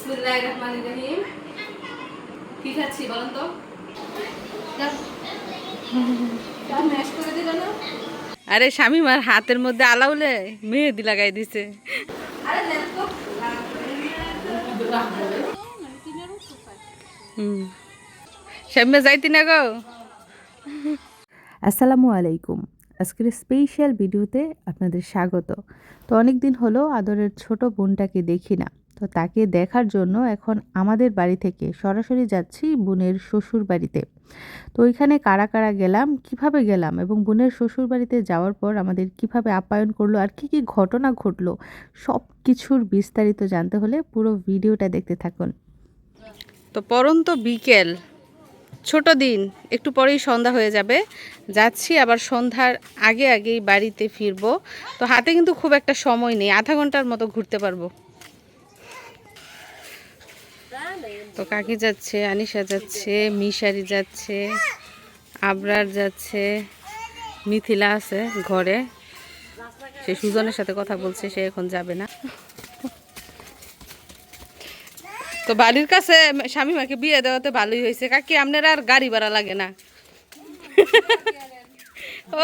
বিসমিল্লাহির রহমানির রহিম। কি খাচ্ছি বলেন তো? ম্যাশ করে দিল না? আরে শামিমার হাতের মধ্যে আলাউলে মেহেদি লাগাই দিছে। আরে দেখ তো। শামিমা যাইতি না গো। আসসালামু আলাইকুম। আজকের স্পেশাল ভিডিওতে আপনাদের স্বাগত। তো অনেক দিন হলো আদরের ছোট বোনটাকে দেখি না, তো তাকে দেখার জন্য এখন আমাদের বাড়ি থেকে সরাসরি যাচ্ছি বোনের শ্বশুর বাড়িতে। তো ওইখানে কারা কারা গেলাম, কিভাবে গেলাম এবং বোনের শ্বশুর বাড়িতে যাওয়ার পর আমাদের কিভাবে আপ্যায়ন করলো আর কি কি ঘটনা ঘটলো, সব কিছুর বিস্তারিত জানতে হলে পুরো ভিডিওটা দেখতে থাকুন। তো পরন্ত বিকেল, ছোট দিন, একটু পরেই সন্ধ্যা হয়ে যাবে। যাচ্ছি আবার সন্ধ্যার আগে আগেই বাড়িতে ফিরবো। তো হাতে কিন্তু খুব একটা সময় নেই, আধা ঘন্টার মতো ঘুরতে পারবো। তো কাকি যাচ্ছে, আনিশা যাচ্ছে, মিশারি যাচ্ছে, আবরার যাচ্ছে, মিথিলা আছে ঘরে, সে সুজনের সাথে কথা বলছে, সে এখন যাবে না। তো বাড়ির কাছে শামিমাকে বিয়ে দেওয়াতে ভালোই হয়েছে কাকি, আপনার আর গাড়ি ভাড়া লাগে না।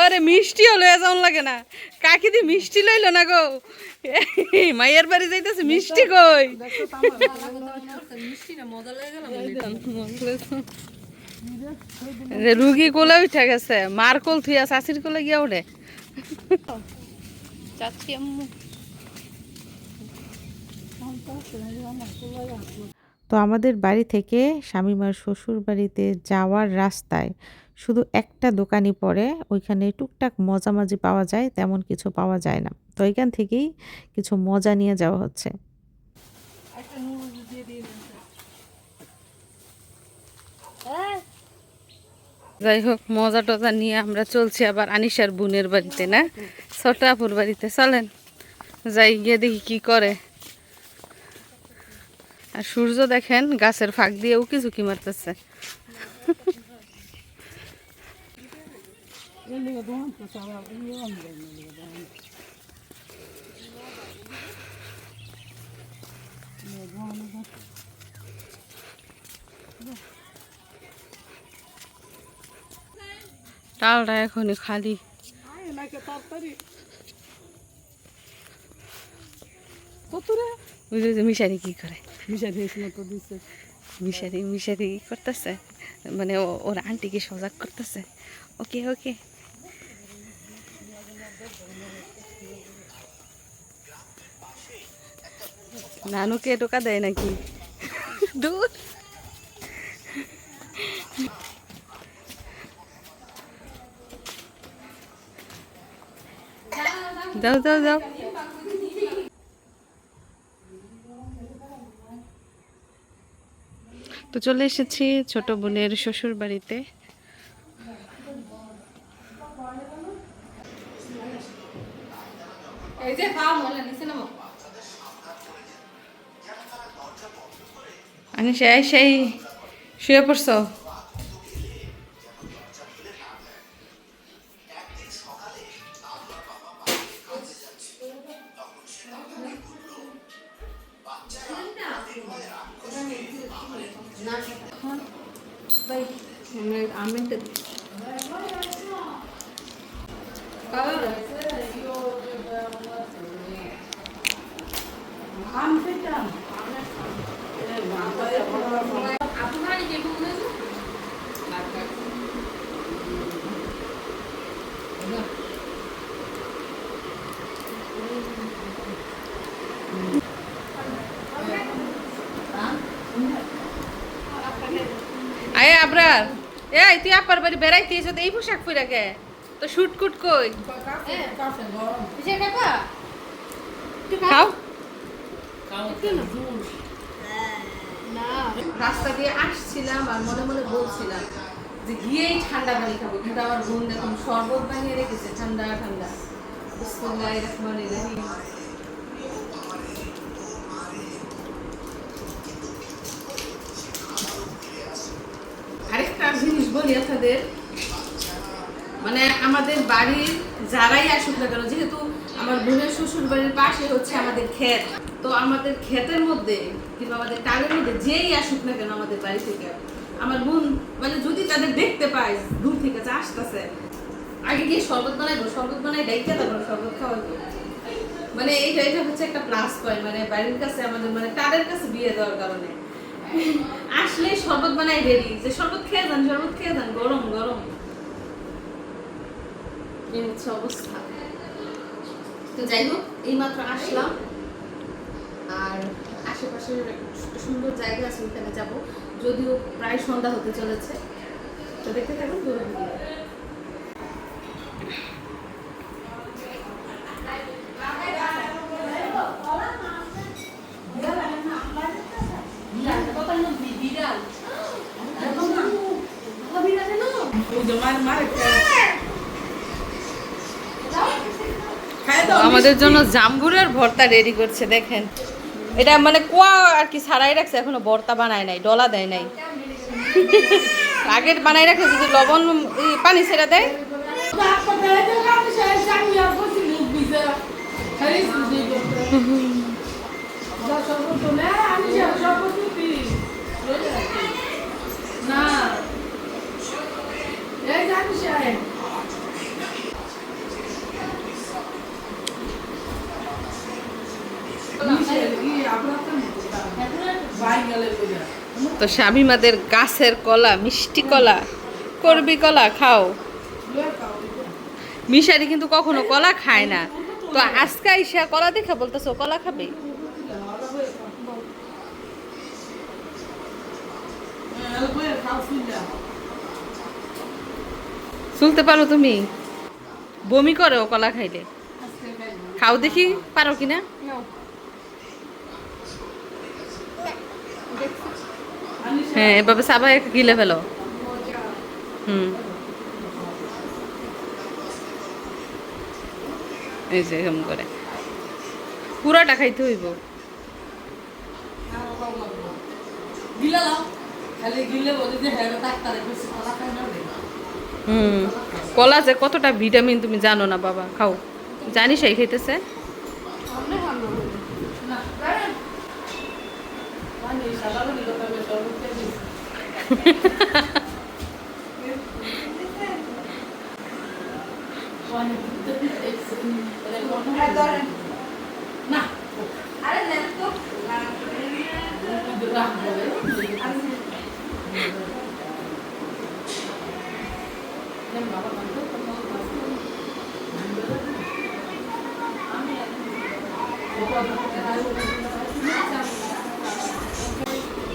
ওরে মিষ্টিও লয়ে যাওন লাগে না। কাকি দি মিষ্টি লইল না গো, মায়ের বাড়ি যাইতেছে মিষ্টি কই। রুগী কোলে উঠে গেছে, মার কোল থুইয়া চাষির কোলে গিয়া ওঠে। চাচি আম্মু তো আমাদের বাড়ি থেকে শামিমার শ্বশুর বাড়িতে যাওয়ার রাস্তায় শুধু একটা দোকানই পড়ে, ওইখানে টুকটাক মজামাজি পাওয়া যায়, তেমন কিছু পাওয়া যায় না। তো ওইখান থেকেই কিছু মজা নিয়ে যাওয়া হচ্ছে। যাই হোক, মজা টজা নিয়ে আমরা চলছি আবার আনিশার বোনের বাড়িতে, না ছোটাপুর বাড়িতে। চলেন যাই, গিয়ে দেখি কি করে। আর সূর্য দেখেন গাছের ফাঁক দিয়ে উকি ঝুঁকি মারতেছে। ডালটা এখনই খালি। মিশারি কি করে, মিশারি মিশারি করতেছে, মানে ওর আন্টিকে সজাগ করতেছে। ওকে ওকে, নানুকে টোকা দেয় নাকি? দূর যাও যাও যাও। তো চলে এসেছি ছোট বোনের শ্বশুর বাড়িতে। এই যে খাও মনে নিছে না। আমি সেই সেই শুয়ে পড়ছ? আয় আবরার, এই তুই আপার বাড়ি বেড়াইতে এসে এই পোশাক পরে গে? তো শুটকুট কই? খাও। রাস্তা দিয়ে আসছিলাম আর মনে মনে বলছিলাম যে গিয়েই ঠান্ডা পানি খাবো, কিন্তু আমার বোন দেখুন শরবত বানিয়ে রেখেছে ঠান্ডা ঠান্ডা। বিসমিল্লাহির রহমানির রহিম। আরেকটা জিনিস বলি আপনাদের, মানে আমাদের বাড়ির যারাই আসুক না কেন, যেহেতু আমার বোনের শ্বশুর বাড়ির পাশে হচ্ছে আমাদের ক্ষেত। তো আমাদের ক্ষেতের মধ্যে কিংবা আমাদের টালের মধ্যে যেই আসুক না কেন আমাদের বাড়ি থেকে, আমার বোন মানে যদি তাদের দেখতে পাই দূর থেকে যে আসতেছে, আগে গিয়ে শরবত বানাইবো, শরবত বানাই ডাইকা তারপর শরবত খাওয়াইবো। মানে এটা হচ্ছে একটা প্লাস পয়েন্ট, মানে বাড়ির কাছে আমাদের মানে টালের কাছে বিয়ে দেওয়ার কারণে আসলে শরবত বানাই রেডি, যে শরবত খেয়ে যান, শরবত খেয়ে যান, গরম গরম। এই হচ্ছে অবস্থা। তো যাই হোক, এইমাত্র আসলাম, আর আশেপাশে সুন্দর জায়গা আছে, ওখানে যাব, যদিও প্রায় সন্ধ্যা হতে চলেছে। তো দেখতে থাকুন পুরো ভিডিও। আমাদের জন্য জাম্বুরের ভর্তা রেডি করছে, দেখেন। এটা মানে কুয়া আর কি ছাড়াই রাখছে, এখনো ভর্তা বানায় নাই, ডলা দেয় নাই। আগে বানাই রাখছে, যদি লবণ পানি ছেড়ে দেয়। তো স্বামীমাদের গাছের কলা, মিষ্টি কলা, করবি কলা খাও। মিশারি কিন্তু কখনো কলা খায় না, তো আজকে আইসা কলা দেখে বলতেছো কলা খাবে। শুনতে পারো তুমি? বমি করো কলা খাইলে? খাও দেখি, পারো কিনা। হ্যাঁ, এভাবে সাবাই গিলে ফেলো। এই যে এরকম করে পুরাটা খাইতে হইব। কলা যে কতটা ভিটামিন তুমি জানো না বাবা, খাও। জানিস এই খাইতেছে।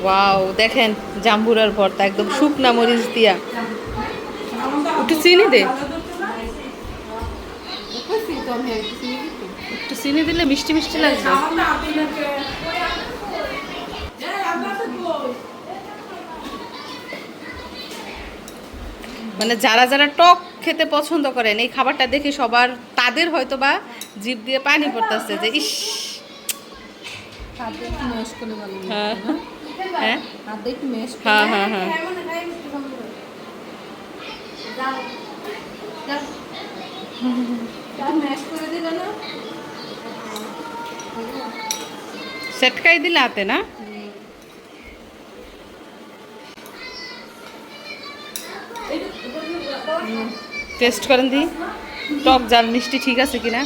ওয়াও, দেখেন জাম্বুরার ভর্তা একদম শুকনা মরিচ দিয়া। একটু চিনি দে, একটু চিনি দিলে মিষ্টি মিষ্টি লাগবে। মানে যারা যারা টক খেতে পছন্দ করেন, এই খাবারটা দেখে সবার তাদের হয়তো বা জিভ দিয়ে পানি পড়তেছে যে ইস। হ্যাঁ হ্যাঁ হ্যাঁ হ্যাঁ হ্যাঁ। সেটকাই দিলে হাতে না। টেস্ট করেন দি, টক ঝাল মিষ্টি ঠিক আছে কিনা।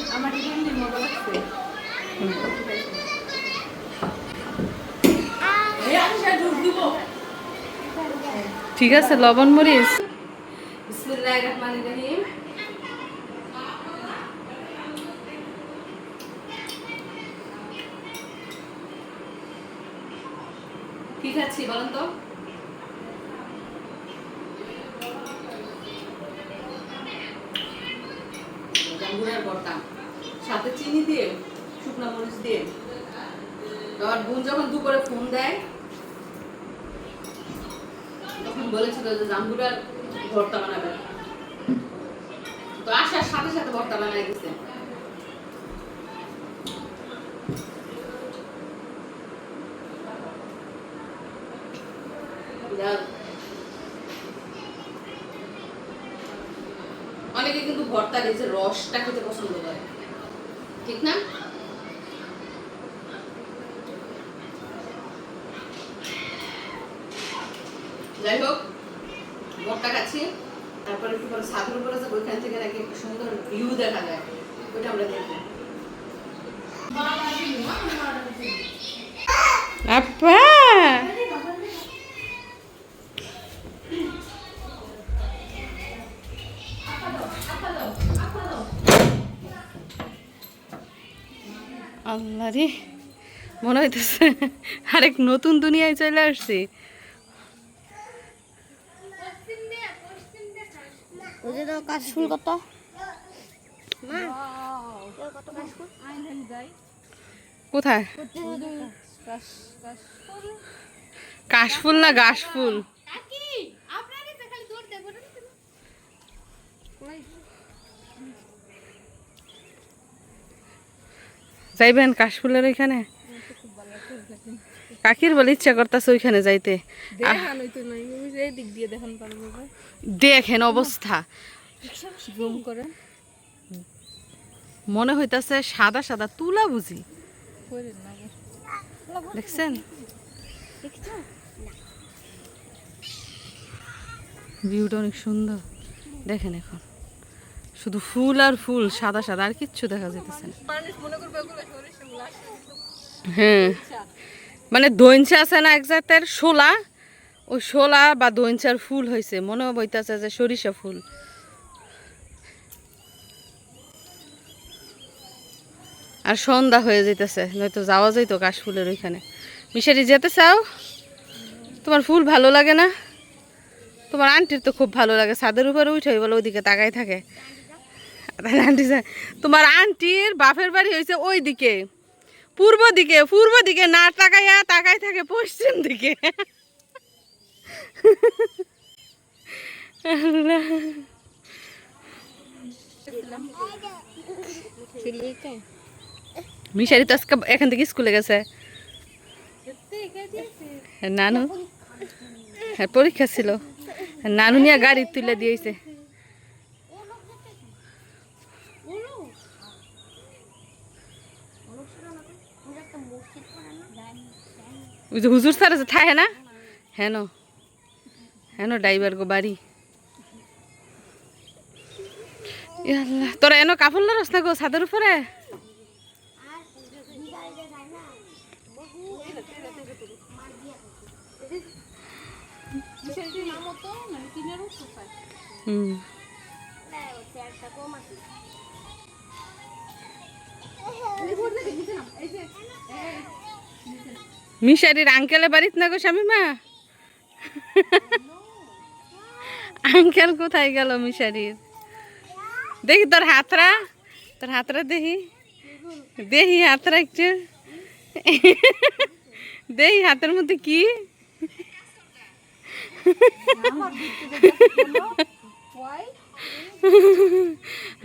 ঠিক আছে, লবণ মরিচ। বিসমিল্লাহির রহমানির রহিম। কি খাচ্ছি বলেন তো? জাম্বুরার ভর্তা, সাথে চিনি দিয়ে, শুকনা মরিচ দিয়ে। আমার বোন যখন দুপুরে ফোন দেয় তখন বলেছিল যে জাম্বুরার ভর্তা বানাবে, তো আসার সাথে সাথে ভর্তা বানাই দিছে। অনেকে কিন্তু ভর্তার এই যে রসটা খেতে পছন্দ করে, ঠিক না? যাই হোক, ভর্তা খাচ্ছি, তারপরে একটু পরে ছাদের উপরে যাবো, ওইখান থেকে নাকি একটা সুন্দর ভিউ দেখা যায়, ওইটা আমরা দেখবো। আপা আল্লাহ রে, মনে হইতেছে আরেক নতুন দুনিয়ায় চলে আসছি। কাশফুল কত? কোথায়? কাশফুল না ঘাসফুল? যাইবেন কাশফুলের ওইখানে? কাকির বলে ইচ্ছা করতেছে ওইখানে যাইতে। দেখেন অবস্থা, মনে হইতাছে সাদা সাদা তুলা বুঝি, দেখছেন? ভিউটা অনেক সুন্দর, দেখেন এখন শুধু ফুল আর ফুল, সাদা সাদা, আর কিচ্ছু দেখা যাইতেছে না। হ্যাঁ, মানে দইঞ্চা আছে না এক জাতের শোলা, ওই শোলা বা দইঞ্চার ফুল হয়েছে, মনে হইতাছে যে সরিষা ফুল। আর সন্ধ্যা হয়ে যাইতেছে, নয়তো যাওয়া যাইতো কাশফুলের ওইখানে। মিশারি যেতে চাও? তোমার ফুল ভালো লাগে না? তোমার আন্টির তো খুব ভালো লাগে, ছাদের উপরে উঠে বলে ওইদিকে তাকাই থাকে। আন্টি, তোমার আন্টির বাপের বাড়ি হয়েছে ওই দিকে, পূর্ব দিকে, পূর্ব দিকে না তাকাইয়া তাকাই থাকে পশ্চিম দিকে। মিশারি তো আজকে এখান থেকে স্কুলে গেছে। নানু, হ্যাঁ পরীক্ষা ছিল, নানু নিয়ে গাড়ি তুলে দিয়েছে। ওই যে হুজুর স্যার আছে থাহে না, হেন হেন ড্রাইভার গো বাড়ি। তোরা এনো কাপড় লড়স না গো ছাদের উপরে? মিশারির আঙ্কেলের বাড়িতে না গো শামিমা? আঙ্কেল কোথায় গেল মিশারির? দেখি তোর হাতরা, তোর হাতরা দেখি, দেখি হাতরা একটু, দেখি হাতের মধ্যে কি।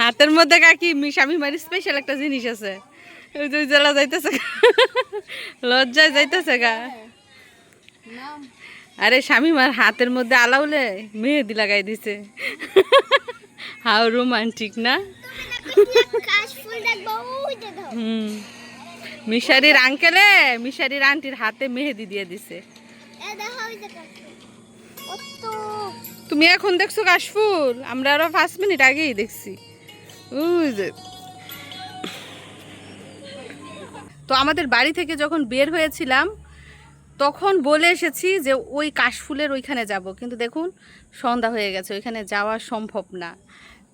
হাতের মধ্যে কাকি শামিমার স্পেশাল একটা জিনিস আছে, ওই যে জেলা যাইতেছে, লজ্জায় যাইতেছে গা। আরে শামিমার হাতের মধ্যে আলাউলে মেহেদি লাগাই দিছে। হাউ রোমান্টিক না? মিশারির আঙ্কেলে মিশারির আন্টির হাতে মেহেদি দিয়ে দিছে। তুমি এখন দেখছো কাশফুল? আমরা আরো 5 মিনিট আগেই দেখছি। তো আমাদের বাড়ি থেকে যখন বের হয়েছিলাম তখন বলে এসেছি যে ওই কাশফুলের ওইখানে যাব, কিন্তু দেখুন সন্ধ্যা হয়ে গেছে, ওইখানে যাওয়া সম্ভব না,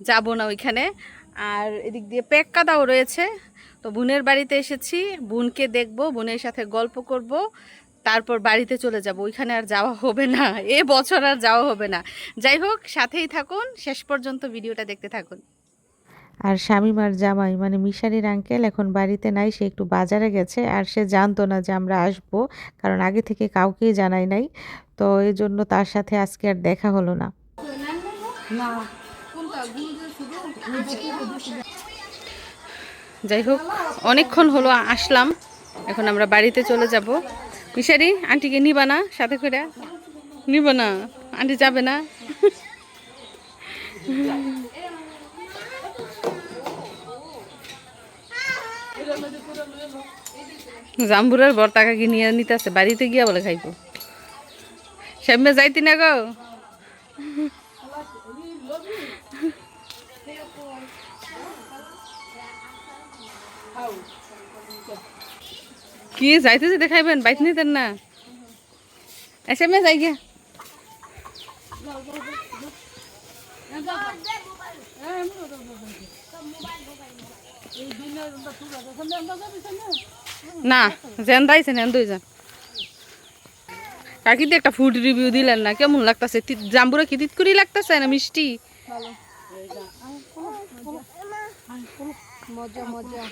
যাব না ওইখানে। আর এদিক দিয়ে পেক কাদাও রয়েছে। তো বোনের বাড়িতে এসেছি, বোনকে দেখব, বোনের সাথে গল্প করব, তারপর বাড়িতে চলে যাব। ওইখানে আর যাওয়া হবে না, এ বছর আর যাওয়া হবে না। যাই হোক, সাথেই থাকুন, শেষ পর্যন্ত ভিডিওটা দেখতে থাকুন। আর শামিমার জামাই মানে মিশারির আঙ্কেল এখন বাড়িতে নাই, সে একটু বাজারে গেছে। আর সে জানতো না যে আমরা আসব, কারণ আগে থেকে কাউকেই জানাই নাই। তো এই জন্য তার সাথে আজকে আর দেখা হলো না। যাই হোক, অনেকক্ষণ হলো আসলাম, এখন আমরা বাড়িতে চলে যাব। মিশারি, আন্টিকে নিবা না সাথে করে? নিব না, আন্টি যাবে না। জাম্বুরের ভর্তা কাকি নিয়ে নিতেছে, বাড়িতে গিয়া বলে খাইব। সামনে যাইতি না গো? কি যাইতে যেতে খাইবেন, বাইতে নিতেন না? সামনে যাই গিয়া। না যেন দাইছে না দুইজন। কাকি তো একটা ফুড রিভিউ দিলেন না, কেমন লাগতেছে? জাম্বুরা কি তিত করি লাগতেছে না মিষ্টি? মজা মজা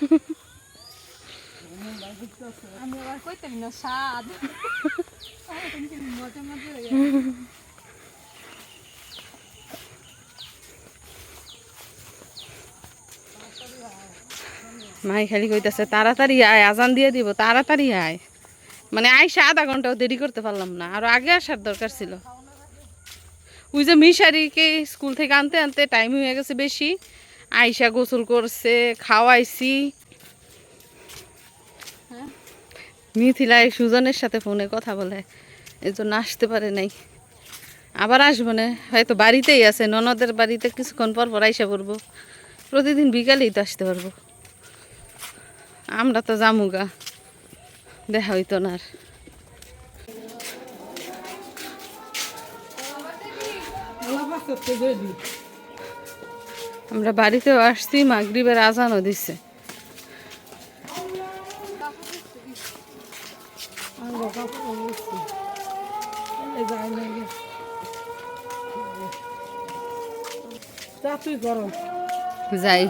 আমি আবার কইতাম না স্বাদ মজা মজা হয়ে গেছে। মাই খালি কইতাছে তাড়াতাড়ি আয়, আজান দিয়ে দিব, তাড়াতাড়ি আয়। মানে আইসা আধা ঘন্টাও দেরি করতে পারলাম না, আরো আগে আসার দরকার ছিল। ওই যে মিশারিকে স্কুল থেকে আনতে আনতে টাইম হয়ে গেছে বেশি। আইসা গোসল করছে, খাওয়াইছি। মিথিলা সুজনের সাথে ফোনে কথা বলে, এই জন্য আসতে পারে নাই। আবার আসবো না, হয়তো বাড়িতেই আছে, ননদের বাড়িতে কিছুক্ষণ পর পর আইসা পড়বো। প্রতিদিন বিকালেই তো আসতে পারবো। আমরা তো জামুগা, দেখা হইতো না আর। আমরা বাড়িতেও আসছি, মাগরিবের আজানও দিচ্ছে। যাই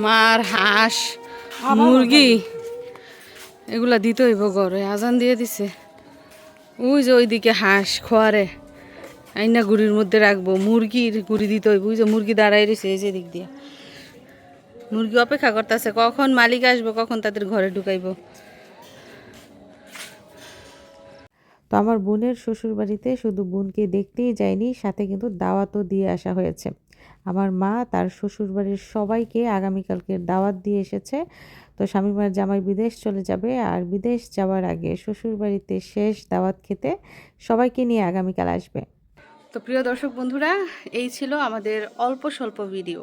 মার হাঁস মুরগি এগুলা দিতে হইব ঘরে, আজান দিয়ে দিছে। ওই যে ওইদিকে হাঁস খোয়ারে আইনা গুড়ির মধ্যে রাখবো, মুরগির গুড়ি দিতে হইব। ওই যে মুরগি দাঁড়াই রয়েছে এই যে দিক দিয়ে, মুরগি অপেক্ষা করতেছে কখন মালিক আসবো, কখন তাদের ঘরে ঢুকাইবো। তো আমার বোনের শ্বশুর বাড়িতে শুধু বোনকে দেখতেই যায়নি, সাথে কিন্তু দাওয়াতও দিয়ে আসা হয়েছে। আমার মা তার শ্বশুর বাড়ির সবাইকে আগামীকালকে দাওয়াত দিয়ে এসেছে। তো শামীমার জামাই বিদেশ চলে যাবে, আর বিদেশ যাওয়ার আগে শ্বশুর বাড়িতে শেষ দাওয়াত খেতে সবাইকে নিয়ে আগামীকাল আসবে। তো প্রিয় দর্শক বন্ধুরা, এই ছিল আমাদের অল্প স্বল্প ভিডিও,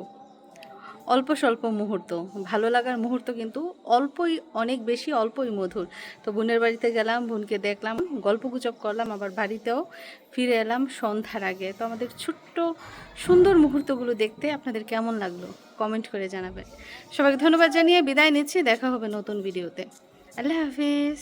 অল্প স্বল্প মুহূর্ত, ভালো লাগার মুহূর্ত, কিন্তু অল্পই অনেক বেশি, অল্পই মধুর। তো বোনের বাড়িতে গেলাম, বোনকে দেখলাম, গল্পগুজব করলাম, আবার বাড়িতেও ফিরে এলাম সন্ধ্যার আগে। তো আমাদের ছোট্ট সুন্দর মুহূর্তগুলো দেখতে আপনাদের কেমন লাগলো কমেন্ট করে জানাবেন। সবাইকে ধন্যবাদ জানিয়ে বিদায় নিচ্ছি, দেখা হবে নতুন ভিডিওতে। আল্লাহ হাফিজ।